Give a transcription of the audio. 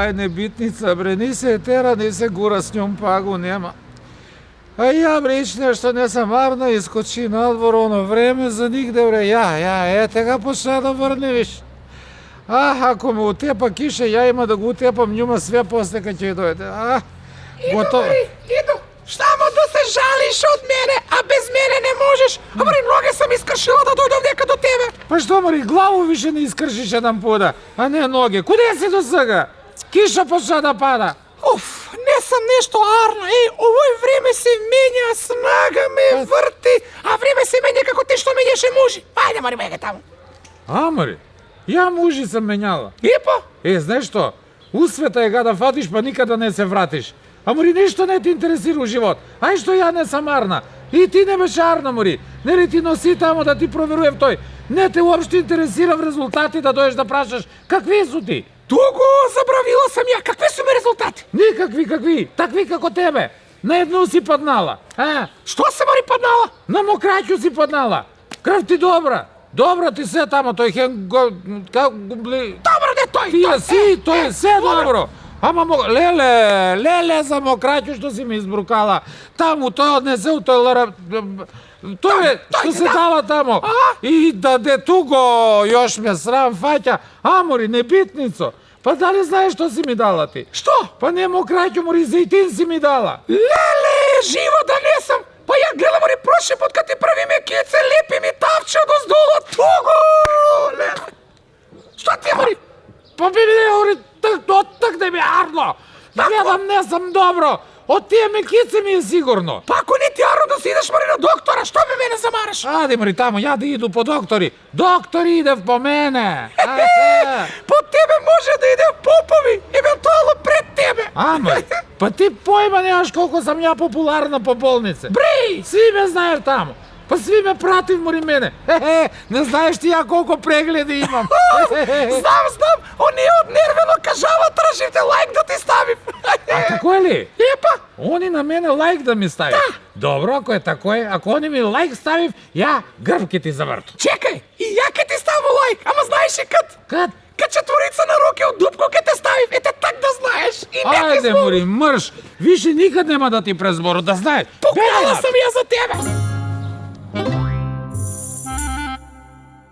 това е небитница, бре, ни се тера, ни се гура с njom, па го нема. А ја, бре, ич нешто не сам арна, искочи надвор, оно време за нигде, бре, ја, тега почна да върне, виж. Ако ме утепа киша, ја има да го утепам njuma све после kad ќе дојде. Готово. Иду, само да се жалиш од мене, а без мене не можеш. Мари, ноге съм искршила да дојдам дека до тебе. Па што, Мари, главу више не искршиш еден пуда, а не ноге. Куде си до сега? Киша почна да пада. Уф, не съм нещо арна. Овој време се менја, снага ме врти, а време се менја како ти што менјаше мужи. Ајде, Мари, бега таму. Мари, ја мужи съм менјала. Ипа? Знаеш што? У света е да фатиш, па никада не се вратиш. Мари, ништо не ти интересира у живот. Ај што ја не сам арна. И ти не беше арна, Мари. Не ли ти носи тамо да ти проверуем тој? Не те уопште интересира в резултати да дојдеш да прашаш какви су ти? Туго забравила съм ја. Какви су ми резултати? Никакви, какви? Такви како тебе. На едно си паднала. Што се, Мари, паднала? На мокраќу си паднала. Крв ти добра. Добра ти се тамо, тој хен го... Добро де тој! Ти си, тој е се добро. Ама леле за мокраќу што си ми избрукала. Таму тој однесе у тој лара... Тој е, што се дава тамо. И даде туго, још ме срам фаќа. Мори, небитницо. Па дали знаеш што си ми дала ти? Што? Па не мокраќу, Мори, зејтин си ми дала. Леле, живо да не сам. Па ја гледам, Мари, прошли пот кад ти прави ме кице, лепи ми тавче од оздола. Туго! Леле. Што ти, Мари? Па би ми Мори, так да ми арно. Гледам, не сам добро. Од тие мекици ми е сигурно. Па ако не ти арно да си идеш, Мари, на доктора, што ме мене замараш? Аде, Мари, тамо, ја да иду по доктори. Доктори идев по мене. По тебе може да иде попови, евентуално пред тебе. Мари, па ти појма немаш колко сам ја популарна по болнице. Бри! Сви ме знаеш тамо. Па сви ме пратив, Мари, мене. Не знаеш ти ја колко прегледи имам. Знам, оние од нервено кажава траживте лайк да ти ставив. Тако е ли? Епа. Они на мене лайк да ми ставив. Добро, ако е тако е, ако они ми лайк ставив, ја грб ке ти заврту. Чекај, и ја ке ти ставам лайк, ама знаеш ли кад? Кад? Кад четворица на руки од дупко ке те ставив, так да знаеш. И не ти Ајде, Мори, мрш, више никад нема да ти презбору, да знаеш. Покажала съм ја за тебе.